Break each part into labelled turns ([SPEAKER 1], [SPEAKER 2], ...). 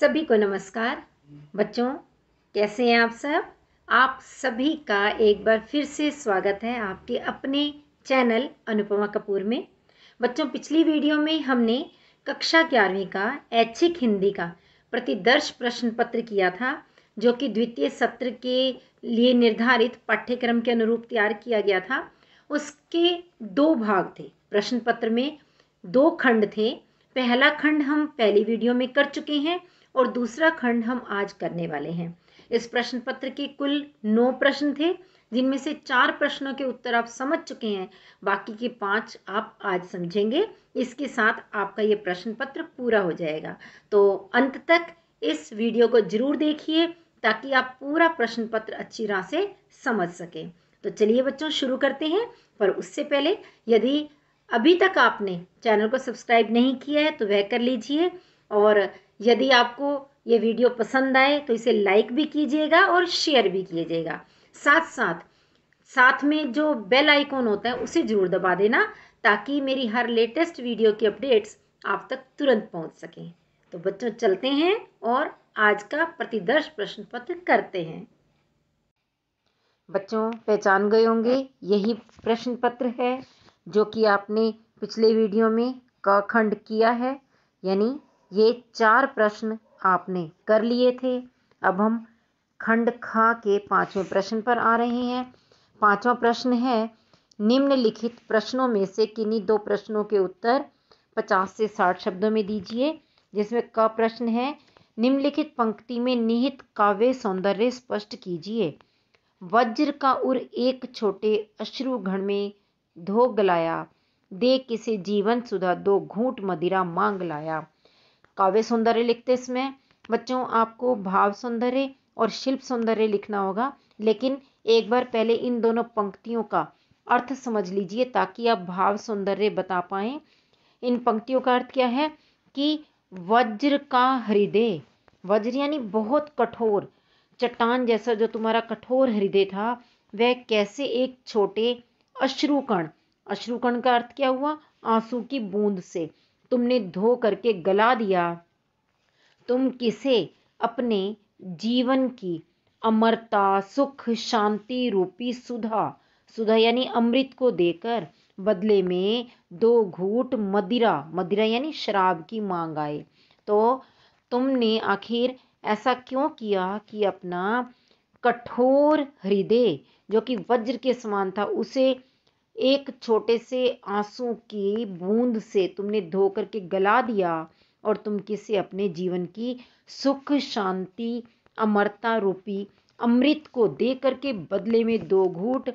[SPEAKER 1] सभी को नमस्कार। बच्चों, कैसे हैं आप सब? आप सभी का एक बार फिर से स्वागत है आपके अपने चैनल अनुपमा कपूर में। बच्चों, पिछली वीडियो में हमने कक्षा 11वीं का ऐच्छिक हिंदी का प्रतिदर्श प्रश्न पत्र किया था, जो कि द्वितीय सत्र के लिए निर्धारित पाठ्यक्रम के अनुरूप तैयार किया गया था। उसके 2 भाग थे। प्रश्न पत्र में 2 खंड थे। पहला खंड हम पहली वीडियो में कर चुके हैं और दूसरा खंड हम आज करने वाले हैं। इस प्रश्न पत्र के कुल 9 प्रश्न थे, जिनमें से 4 प्रश्नों के उत्तर आप समझ चुके हैं, बाकी के 5 आप आज समझेंगे। इसके साथ आपका ये प्रश्न पत्र पूरा हो जाएगा। तो अंत तक इस वीडियो को जरूर देखिए ताकि आप पूरा प्रश्न पत्र अच्छी तरह से समझ सकें। तो चलिए बच्चों, शुरू करते हैं। पर उससे पहले यदि अभी तक आपने चैनल को सब्सक्राइब नहीं किया है तो वह कर लीजिए, और यदि आपको ये वीडियो पसंद आए तो इसे लाइक भी कीजिएगा और शेयर भी कीजिएगा। साथ में जो बेल आइकॉन होता है उसे जरूर दबा देना, ताकि मेरी हर लेटेस्ट वीडियो की अपडेट्स आप तक तुरंत पहुंच सकें। तो बच्चों, चलते हैं और आज का प्रतिदर्श प्रश्न पत्र करते हैं। बच्चों, पहचान गए होंगे, यही प्रश्न पत्र है जो कि आपने पिछले वीडियो में क खंड किया है, यानी ये 4 प्रश्न आपने कर लिए थे। अब हम खंड ख के 5वें प्रश्न पर आ रहे हैं। 5वां प्रश्न है, निम्नलिखित प्रश्नों में से किन्हीं 2 प्रश्नों के उत्तर 50 से 60 शब्दों में दीजिए। जिसमें क प्रश्न है, निम्नलिखित पंक्ति में निहित काव्य सौंदर्य स्पष्ट कीजिए। वज्र का उर एक छोटे अश्रु घण में धो गलाया, दे किसे जीवन सुधा 2 घूंट मदिरा मांग लाया। काव्य सौंदर्य लिखते समय बच्चों आपको भाव सौंदर्य और शिल्प सौंदर्य लिखना होगा, लेकिन एक बार पहले इन दोनों पंक्तियों का अर्थ समझ लीजिए ताकि आप भाव सौंदर्य बता पाएं। इन पंक्तियों का अर्थ क्या है कि वज्र का हृदय, वज्र यानी बहुत कठोर, चट्टान जैसा जो तुम्हारा कठोर हृदय था, वह कैसे एक छोटे अश्रुकण, अश्रुकण का अर्थ क्या हुआ, आंसू की बूंद से तुमने धो करके गला दिया। तुम किसे अपने जीवन की अमरता, सुख, शांति रूपी सुधा, सुधा यानी अमृत को देकर बदले में 2 घूंट मदिरा, मदिरा यानी शराब की मांग आए। तो तुमने आखिर ऐसा क्यों किया कि अपना कठोर हृदय जो कि वज्र के समान था, उसे एक छोटे से आंसू की बूंद से तुमने धो करके गला दिया, और तुम किसे अपने जीवन की सुख, शांति, अमरता रूपी अमृत को दे करके बदले में 2 घूंट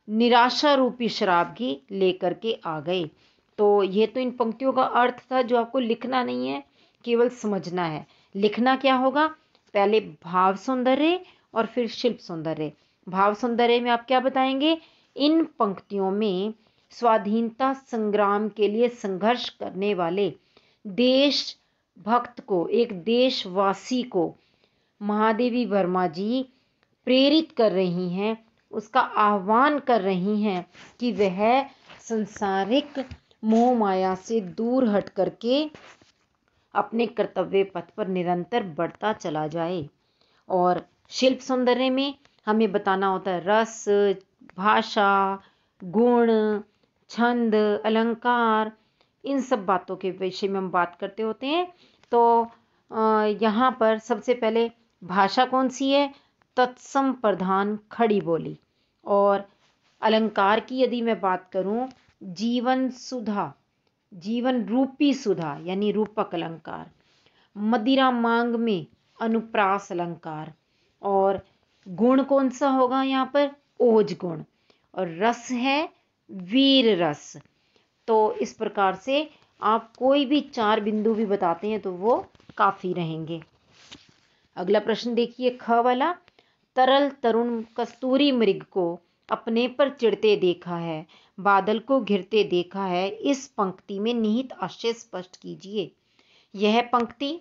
[SPEAKER 1] निराशा रूपी शराब की लेकर के आ गए। तो ये तो इन पंक्तियों का अर्थ था, जो आपको लिखना नहीं है, केवल समझना है। लिखना क्या होगा, पहले भाव सौंदर्य और फिर शिल्प सौंदर्य। भाव सौंदर्य में आप क्या बताएंगे, इन पंक्तियों में स्वाधीनता संग्राम के लिए संघर्ष करने वाले देश भक्त को, एक देशवासी को महादेवी वर्मा जी प्रेरित कर रही हैं, उसका आह्वान कर रही हैं कि वह संसारिक मोह माया से दूर हट करके अपने कर्तव्य पथ पर निरंतर बढ़ता चला जाए। और शिल्प सौंदर्य में हमें बताना होता है रस, भाषा, गुण, छंद, अलंकार, इन सब बातों के विषय में हम बात करते होते हैं। तो यहाँ पर सबसे पहले भाषा कौन सी है, तत्सम प्रधान खड़ी बोली। और अलंकार की यदि मैं बात करूं, जीवन सुधा, जीवन रूपी सुधा यानी रूपक अलंकार। मदिरा मांग में अनुप्रास अलंकार। और गुण कौन सा होगा यहाँ पर, ओज गुण। और रस है वीर रस। तो इस प्रकार से आप कोई भी 4 बिंदु भी बताते हैं तो वो काफी रहेंगे। अगला प्रश्न देखिए, ख वाला, तरल तरुण कस्तूरी मृग को अपने पर चिढ़ते देखा है, बादल को घिरते देखा है, इस पंक्ति में निहित आशय स्पष्ट कीजिए। यह पंक्ति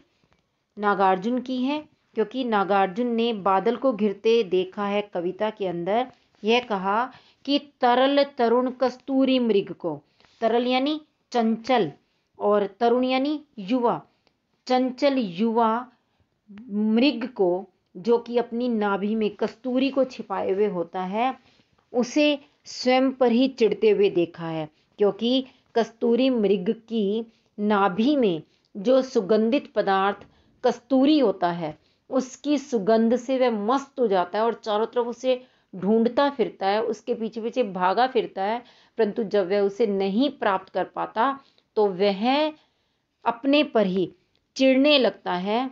[SPEAKER 1] नागार्जुन की है, क्योंकि नागार्जुन ने बादल को घिरते देखा है कविता के अंदर यह कहा कि तरल तरुण कस्तूरी मृग को, तरल यानी चंचल और तरुण यानी युवा, चंचल युवा मृग को, जो कि अपनी नाभि में कस्तूरी को छिपाए हुए होता है, उसे स्वयं पर ही चिढ़ते हुए देखा है, क्योंकि कस्तूरी मृग की नाभि में जो सुगंधित पदार्थ कस्तूरी होता है, उसकी सुगंध से वह मस्त हो जाता है और चारों तरफ उसे ढूंढता फिरता है, उसके पीछे पीछे भागा फिरता है। परंतु जब वह उसे नहीं प्राप्त कर पाता तो वह अपने पर ही चिढ़ने लगता है,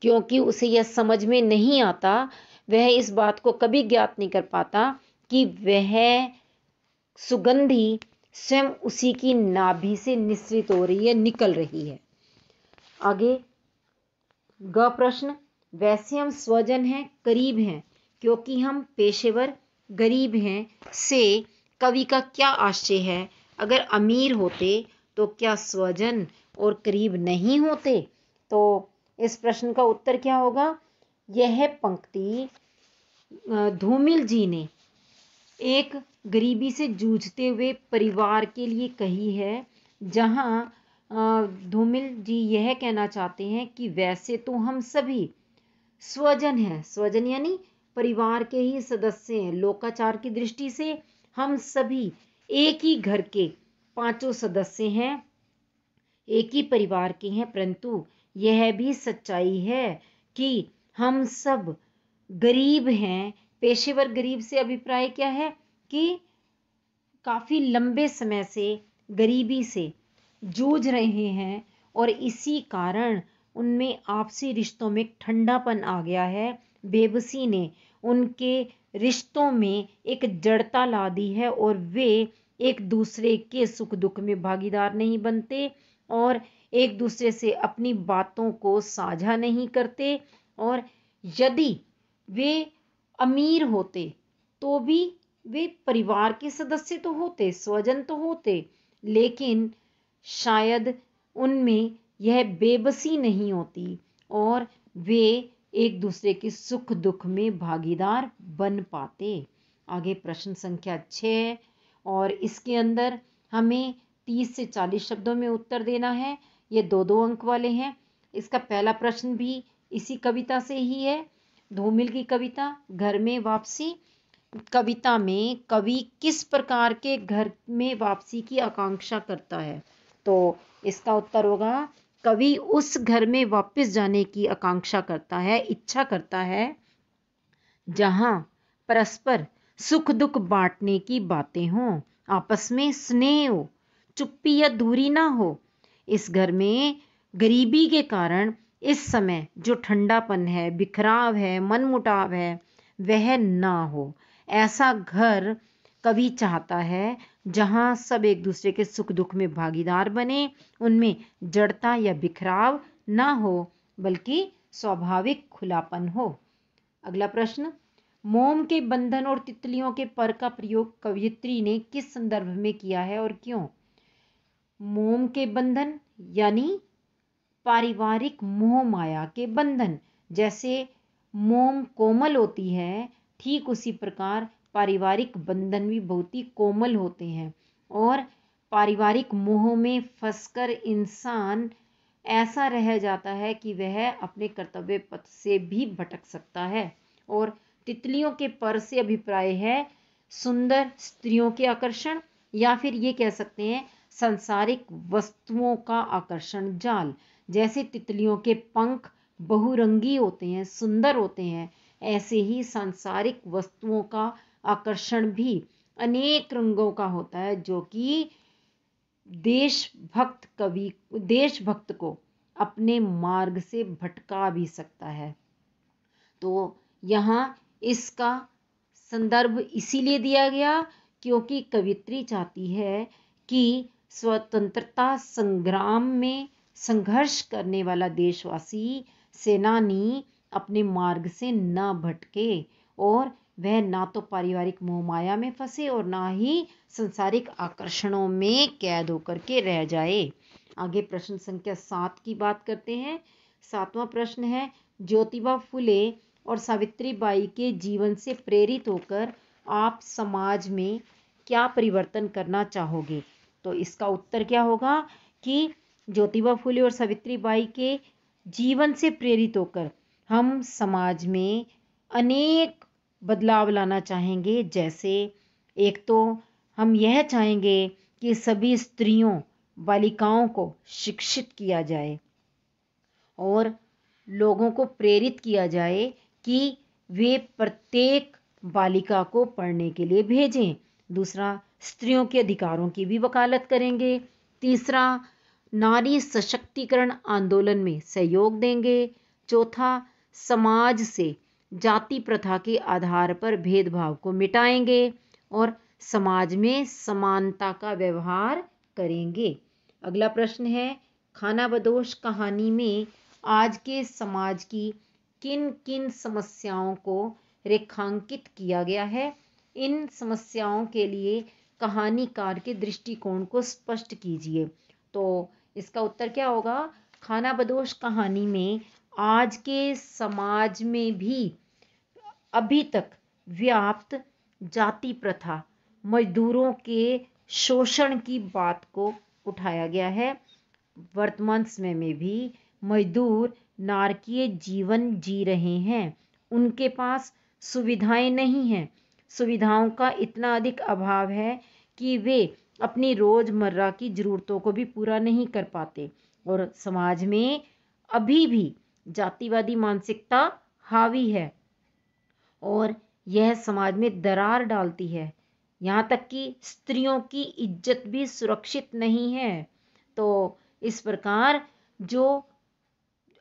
[SPEAKER 1] क्योंकि उसे यह समझ में नहीं आता, वह इस बात को कभी ज्ञात नहीं कर पाता कि वह सुगंधी स्वयं उसी की नाभि से निःसृत हो रही है, निकल रही है। आगे ग प्रश्न, वैसे हम स्वजन हैं, करीब हैं, क्योंकि हम पेशेवर गरीब हैं से कवि का क्या आशय है? अगर अमीर होते तो क्या स्वजन और करीब नहीं होते? तो इस प्रश्न का उत्तर क्या होगा? यह पंक्ति धूमिल जी ने एक गरीबी से जूझते हुए परिवार के लिए कही है, जहां धूमिल जी यह कहना चाहते हैं कि वैसे तो हम सभी स्वजन हैं, स्वजन यानी परिवार के ही सदस्य हैं। लोकाचार की दृष्टि से हम सभी एक ही घर के पांचों सदस्य हैं, एक ही परिवार के हैं, परंतु यह भी सच्चाई है कि हम सब गरीब हैं। पेशेवर गरीब से अभिप्राय क्या है कि काफी लंबे समय से गरीबी से जूझ रहे हैं और इसी कारण उनमें आपसी रिश्तों में ठंडापन आ गया है। बेबसी ने उनके रिश्तों में एक जड़ता ला दी है और वे एक दूसरे के सुख दुख में भागीदार नहीं बनते और एक दूसरे से अपनी बातों को साझा नहीं करते। और यदि वे अमीर होते तो भी वे परिवार के सदस्य तो होते, स्वजन तो होते, लेकिन शायद उनमें यह बेबसी नहीं होती और वे एक दूसरे के सुख दुख में भागीदार बन पाते। आगे प्रश्न संख्या 6 और इसके अंदर हमें 30 से 40 शब्दों में उत्तर देना है। ये 2-2 अंक वाले हैं। इसका पहला प्रश्न भी इसी कविता से ही है, धूमिल की कविता घर में वापसी। कविता में कवि किस प्रकार के घर में वापसी की आकांक्षा करता है? तो इसका उत्तर होगा, कवि उस घर में वापस जाने की आकांक्षा करता है, इच्छा करता है, जहां परस्पर सुख दुख बांटने की बातें हों, आपस में स्नेह हो, चुप्पी या दूरी ना हो। इस घर में गरीबी के कारण इस समय जो ठंडापन है, बिखराव है, मनमुटाव है, वह ना हो। ऐसा घर कवि चाहता है जहां सब एक दूसरे के सुख दुख में भागीदार बने, उनमें जड़ता या बिखराव ना हो, बल्कि स्वाभाविक खुलापन हो। अगला प्रश्न, मोम के बंधन और तितलियों के पर का प्रयोग कवयित्री ने किस संदर्भ में किया है और क्यों? मोम के बंधन यानी पारिवारिक मोह माया के बंधन। जैसे मोम कोमल होती है, ठीक उसी प्रकार पारिवारिक बंधन भी बहुत ही कोमल होते हैं और पारिवारिक मोह में फंसकर इंसान ऐसा रह जाता है कि वह अपने कर्तव्य पथ से भी भटक सकता है। और तितलियों के पर से अभिप्राय है सुंदर स्त्रियों के आकर्षण, या फिर ये कह सकते हैं सांसारिक वस्तुओं का आकर्षण जाल। जैसे तितलियों के पंख बहुरंगी होते हैं, सुंदर होते हैं, ऐसे ही सांसारिक वस्तुओं का आकर्षण भी अनेक रंगों का होता है, जो कि देशभक्त को अपने मार्ग से भटका भी सकता है। तो यहाँ इसका संदर्भ इसीलिए दिया गया क्योंकि कवित्री चाहती है कि स्वतंत्रता संग्राम में संघर्ष करने वाला देशवासी सेनानी अपने मार्ग से न भटके और वह ना तो पारिवारिक मोह माया में फंसे और ना ही संसारिक आकर्षणों में कैद होकर के रह जाए। आगे प्रश्न संख्या 7 की बात करते हैं। 7वां प्रश्न है, ज्योतिबा फुले और सावित्री बाई के जीवन से प्रेरित होकर आप समाज में क्या परिवर्तन करना चाहोगे? तो इसका उत्तर क्या होगा कि ज्योतिबा फुले और सावित्री बाई के जीवन से प्रेरित होकर हम समाज में अनेक बदलाव लाना चाहेंगे। जैसे एक तो हम यह चाहेंगे कि सभी स्त्रियों बालिकाओं को शिक्षित किया जाए और लोगों को प्रेरित किया जाए कि वे प्रत्येक बालिका को पढ़ने के लिए भेजें। दूसरा, स्त्रियों के अधिकारों की भी वकालत करेंगे। तीसरा, नारी सशक्तिकरण आंदोलन में सहयोग देंगे। चौथा, समाज से जाति प्रथा के आधार पर भेदभाव को मिटाएंगे और समाज में समानता का व्यवहार करेंगे। अगला प्रश्न है, खानाबदोश कहानी में आज के समाज की किन किन समस्याओं को रेखांकित किया गया है? इन समस्याओं के लिए कहानीकार के दृष्टिकोण को स्पष्ट कीजिए। तो इसका उत्तर क्या होगा? खानाबदोश कहानी में आज के समाज में भी अभी तक व्याप्त जाति प्रथा, मजदूरों के शोषण की बात को उठाया गया है। वर्तमान समय में भी मजदूर नारकीय जीवन जी रहे हैं। उनके पास सुविधाएं नहीं हैं। सुविधाओं का इतना अधिक अभाव है कि वे अपनी रोजमर्रा की जरूरतों को भी पूरा नहीं कर पाते और समाज में अभी भी जातिवादी मानसिकता हावी है और यह समाज में दरार डालती है। यहाँ तक कि स्त्रियों की इज्जत भी सुरक्षित नहीं है। तो इस प्रकार जो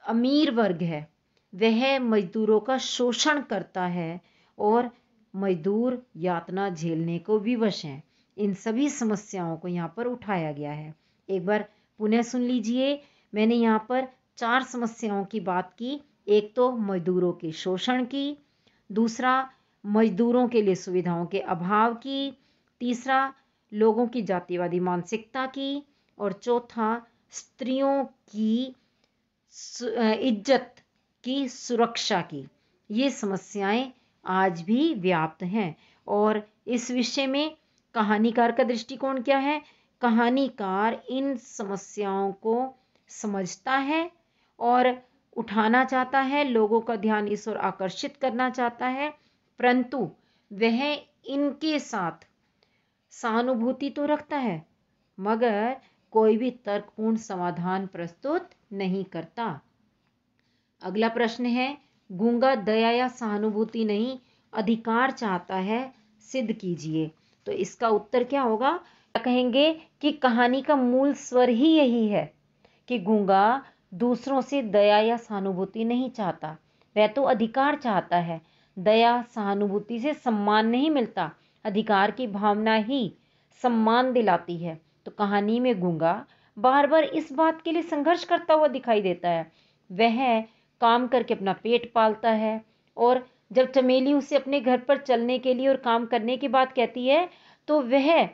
[SPEAKER 1] अमीर वर्ग है वह मजदूरों का शोषण करता है और मजदूर यातना झेलने को विवश हैं। इन सभी समस्याओं को यहाँ पर उठाया गया है। एक बार पुनः सुन लीजिए। मैंने यहाँ पर 4 समस्याओं की बात की। एक तो मजदूरों के शोषण की, दूसरा मजदूरों के लिए सुविधाओं के अभाव की, तीसरा लोगों की जातिवादी मानसिकता की और चौथा स्त्रियों की इज्जत की सुरक्षा की। ये समस्याएं आज भी व्याप्त हैं और इस विषय में कहानीकार का दृष्टिकोण क्या है? कहानीकार इन समस्याओं को समझता है और उठाना चाहता है, लोगों का ध्यान इस ओर आकर्षित करना चाहता है, परंतु वह इनके साथ सहानुभूति तो रखता है मगर कोई भी तर्कपूर्ण समाधान प्रस्तुत नहीं करता। अगला प्रश्न है, गूंगा दया या सहानुभूति नहीं अधिकार चाहता है, सिद्ध कीजिए। तो इसका उत्तर क्या होगा? कहेंगे कि कहानी का मूल स्वर ही यही है कि गूंगा दूसरों से दया या सहानुभूति नहीं चाहता, वह तो अधिकार चाहता है। दया सहानुभूति से सम्मान नहीं मिलता, अधिकार की भावना ही सम्मान दिलाती है। तो कहानी में गूंगा बार बार इस बात के लिए संघर्ष करता हुआ दिखाई देता है। वह काम करके अपना पेट पालता है और जब चमेली उसे अपने घर पर चलने के लिए और काम करने की बात कहती है तो वह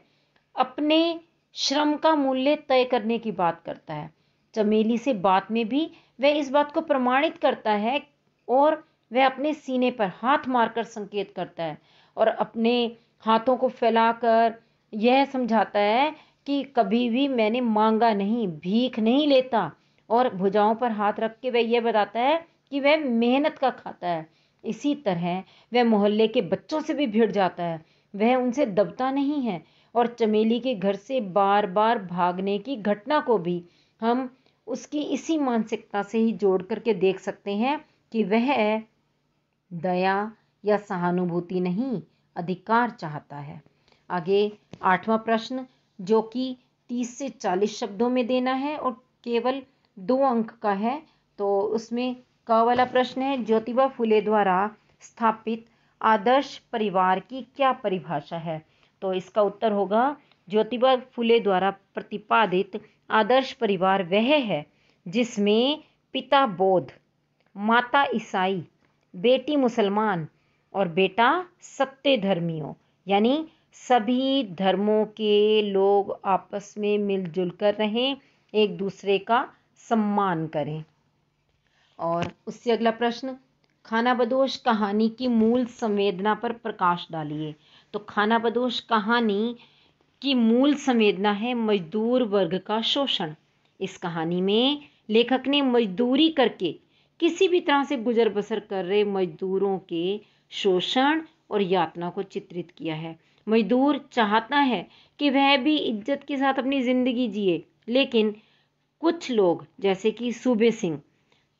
[SPEAKER 1] अपने श्रम का मूल्य तय करने की बात करता है। चमेली से बात में भी वह इस बात को प्रमाणित करता है और वह अपने सीने पर हाथ मारकर संकेत करता है और अपने हाथों को फैलाकर यह समझाता है कि कभी भी मैंने मांगा नहीं, भीख नहीं लेता, और भुजाओं पर हाथ रख के वह यह बताता है कि वह मेहनत का खाता है। इसी तरह वह मोहल्ले के बच्चों से भी भिड़ जाता है, वह उनसे दबता नहीं है और चमेली के घर से बार बार भागने की घटना को भी हम उसकी इसी मानसिकता से ही जोड़ करके देख सकते हैं कि वह दया या सहानुभूति नहीं अधिकार चाहता है। आगे 8वां प्रश्न जो कि 30 से 40 शब्दों में देना है और केवल 2 अंक का है। तो उसमें क वाला प्रश्न है, ज्योतिबा फुले द्वारा स्थापित आदर्श परिवार की क्या परिभाषा है? तो इसका उत्तर होगा, ज्योतिबा फुले द्वारा प्रतिपादित आदर्श परिवार वह है जिसमें पिता बौद्ध, माता ईसाई, बेटी मुसलमान और बेटा सत्य धर्मी हो, यानी सभी धर्मों के लोग आपस में मिलजुल कर रहें, एक दूसरे का सम्मान करें। और उससे अगला प्रश्न, खानाबदोश कहानी की मूल संवेदना पर प्रकाश डालिए। तो खानाबदोश कहानी की मूल संवेदना है मजदूर वर्ग का शोषण। इस कहानी में लेखक ने मजदूरी करके किसी भी तरह से गुजर बसर कर रहे मजदूरों के शोषण और यातना को चित्रित किया है। मजदूर चाहता है कि वह भी इज्जत के साथ अपनी जिंदगी जिए, लेकिन कुछ लोग जैसे कि सूबे सिंह,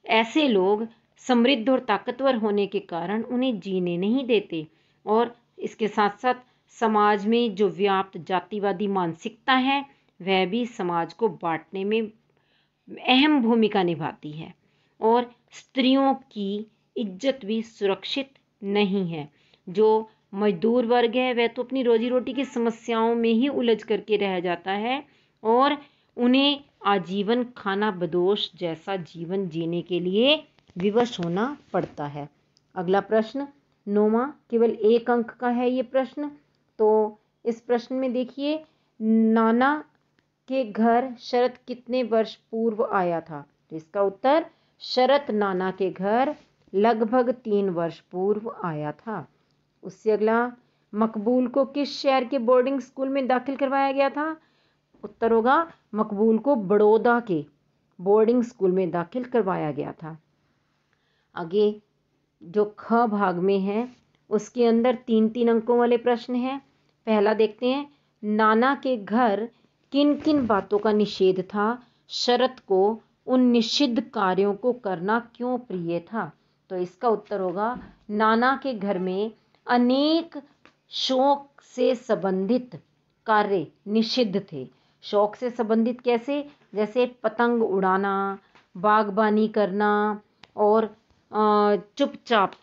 [SPEAKER 1] ऐसे लोग समृद्ध और ताकतवर होने के कारण उन्हें जीने नहीं देते। और इसके साथ साथ समाज में जो व्याप्त जातिवादी मानसिकता है वह भी समाज को बांटने में अहम भूमिका निभाती है। और स्त्रियों की इज्जत भी सुरक्षित नहीं है। जो मजदूर वर्ग है वह तो अपनी रोजी रोटी की समस्याओं में ही उलझ करके रह जाता है और उन्हें आजीवन खाना बदोश जैसा जीवन जीने के लिए विवश होना पड़ता है। अगला प्रश्न 9वां, केवल 1 अंक का है ये प्रश्न। तो इस प्रश्न में देखिए, नाना के घर शरत कितने वर्ष पूर्व आया था? तो इसका उत्तर, शरत नाना के घर लगभग 3 वर्ष पूर्व आया था। उससे अगला, मकबूल को किस शहर के बोर्डिंग स्कूल में दाखिल करवाया गया था? उत्तर होगा, मकबूल को बड़ौदा के बोर्डिंग स्कूल में दाखिल करवाया गया था। आगे जो ख भाग में है उसके अंदर 3-3 अंकों वाले प्रश्न हैं। पहला देखते हैं, नाना के घर किन किन बातों का निषेध था? शरत को उन निषिद्ध कार्यों को करना क्यों प्रिय था? तो इसका उत्तर होगा, नाना के घर में अनेक शौक से संबंधित कार्य निषिद्ध थे। शौक से संबंधित कैसे? जैसे पतंग उड़ाना, बागबानी करना और चुपचाप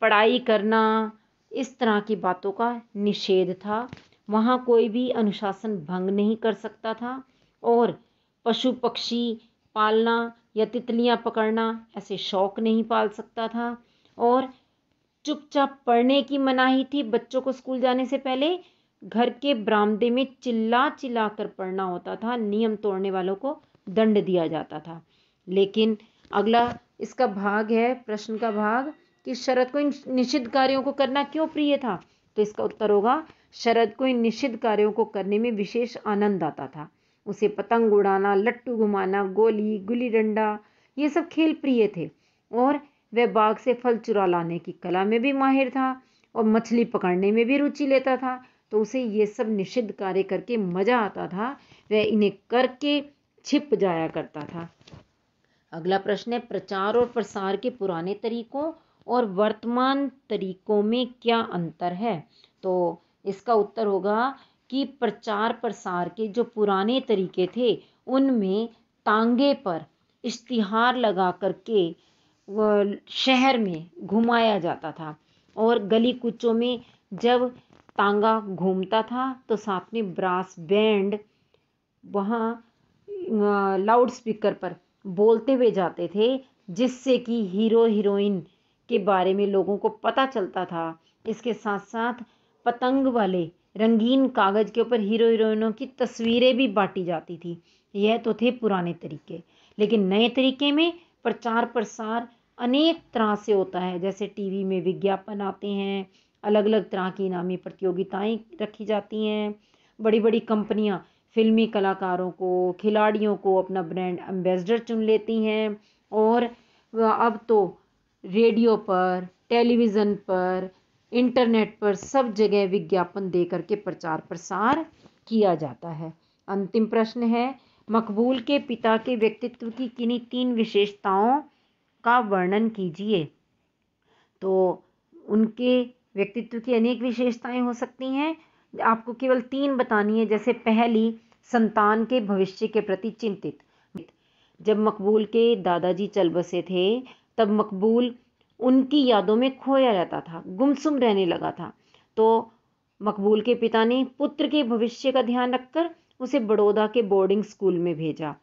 [SPEAKER 1] पढ़ाई करना, इस तरह की बातों का निषेध था। वहाँ कोई भी अनुशासन भंग नहीं कर सकता था और पशु पक्षी पालना या तितलियाँ पकड़ना ऐसे शौक नहीं पाल सकता था। और चुपचाप पढ़ने की मनाही थी। बच्चों को स्कूल जाने से पहले घर के बरामदे में चिल्ला चिल्ला कर पढ़ना होता था। नियम तोड़ने वालों को दंड दिया जाता था। लेकिन अगला इसका भाग है, प्रश्न का भाग, कि शरद को इन निषिद्ध कार्यों को करना क्यों प्रिय था? तो इसका उत्तर होगा, शरद को इन निषिद्ध कार्यों को करने में विशेष आनंद आता था। उसे पतंग उड़ाना, लट्टू घुमाना, गोली, गुल्ली डंडा, ये सब खेल प्रिय थे। और वह बाग से फल चुरा लाने की कला में भी माहिर था और मछली पकड़ने में भी रुचि लेता था। तो उसे ये सब निषिद्ध कार्य करके मजा आता था। वह इन्हें करके छिप जाया करता था। अगला प्रश्न है, प्रचार और प्रसार के पुराने तरीकों और वर्तमान तरीकों में क्या अंतर है? तो इसका उत्तर होगा कि प्रचार प्रसार के जो पुराने तरीके थे उनमें तांगे पर इश्तिहार लगा करके शहर में घुमाया जाता था और गली कूचों में जब तांगा घूमता था तो साथ में ब्रास बैंड वहाँ लाउड स्पीकर पर बोलते हुए जाते थे, जिससे कि हीरो हीरोइन के बारे में लोगों को पता चलता था। इसके साथ साथ पतंग वाले रंगीन कागज के ऊपर हीरो हीरोइनों की तस्वीरें भी बांटी जाती थी। यह तो थे पुराने तरीके। लेकिन नए तरीके में प्रचार प्रसार अनेक तरह से होता है। जैसे टीवी में विज्ञापन आते हैं, अलग अलग तरह की इनामी प्रतियोगिताएं रखी जाती हैं, बड़ी बड़ी कंपनियां फिल्मी कलाकारों को, खिलाड़ियों को अपना ब्रांड एम्बेसडर चुन लेती हैं। और अब तो रेडियो पर, टेलीविज़न पर, इंटरनेट पर सब जगह विज्ञापन दे करके प्रचार प्रसार किया जाता है। अंतिम प्रश्न है, मकबूल के पिता के व्यक्तित्व की किन्हीं 3 विशेषताओं का वर्णन कीजिए। तो उनके व्यक्तित्व की अनेक विशेषताएं हो सकती हैं, आपको केवल 3 बतानी है। जैसे पहली, संतान के भविष्य के प्रति चिंतित। जब मकबूल के दादाजी चल बसे थे तब मकबूल उनकी यादों में खोया रहता था, गुमसुम रहने लगा था। तो मकबूल के पिता ने पुत्र के भविष्य का ध्यान रखकर उसे बड़ौदा के बोर्डिंग स्कूल में भेजा।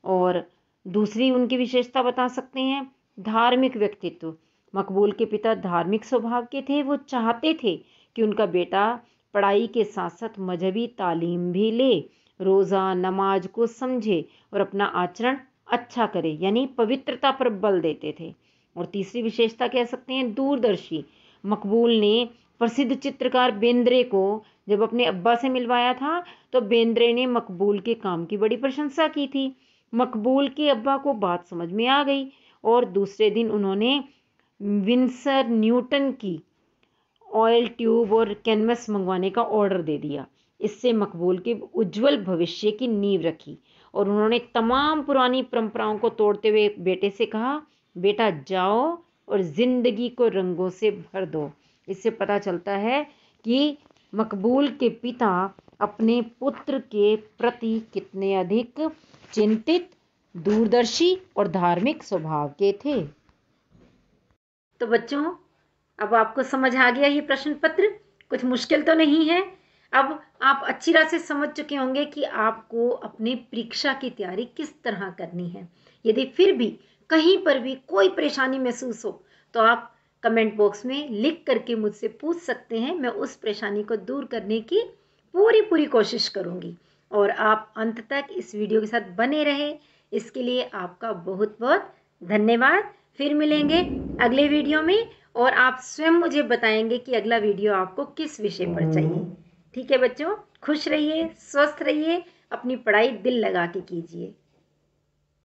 [SPEAKER 1] और दूसरी उनकी विशेषता बता सकते हैं, धार्मिक व्यक्तित्व। मकबूल के पिता धार्मिक स्वभाव के थे। वो चाहते थे कि उनका बेटा पढ़ाई के साथ साथ मजहबी तालीम भी ले, रोज़ा नमाज को समझे और अपना आचरण अच्छा करे, यानी पवित्रता पर बल देते थे। और तीसरी विशेषता कह सकते हैं, दूरदर्शी। मकबूल ने प्रसिद्ध चित्रकार बेंद्रे को जब अपने अब्बा से मिलवाया था तो बेंद्रे ने मकबूल के काम की बड़ी प्रशंसा की थी। मकबूल के अब्बा को बात समझ में आ गई और दूसरे दिन उन्होंने विंसर न्यूटन की ऑयल ट्यूब और कैनवस मंगवाने का ऑर्डर दे दिया। इससे मकबूल के उज्जवल भविष्य की नींव रखी और उन्होंने तमाम पुरानी परंपराओं को तोड़ते हुए बेटे से कहा, बेटा जाओ और जिंदगी को रंगों से भर दो। इससे पता चलता है कि मकबूल के पिता अपने पुत्र के प्रति कितने अधिक चिंतित, दूरदर्शी और धार्मिक स्वभाव के थे। तो बच्चों, अब आपको समझ आ गया ये प्रश्न पत्र, कुछ मुश्किल तो नहीं है। अब आप अच्छी तरह से समझ चुके होंगे कि आपको अपने परीक्षा की तैयारी किस तरह करनी है। यदि फिर भी कहीं पर भी कोई परेशानी महसूस हो तो आप कमेंट बॉक्स में लिख करके मुझसे पूछ सकते हैं। मैं उस परेशानी को दूर करने की पूरी कोशिश करूंगी और आप अंत तक इस वीडियो के साथ बने रहे, इसके लिए आपका बहुत बहुत धन्यवाद। फिर मिलेंगे अगले वीडियो में और आप स्वयं मुझे बताएंगे कि अगला वीडियो आपको किस विषय पर चाहिए। ठीक है बच्चों, खुश रहिए, स्वस्थ रहिए, अपनी पढ़ाई दिल लगा के कीजिए।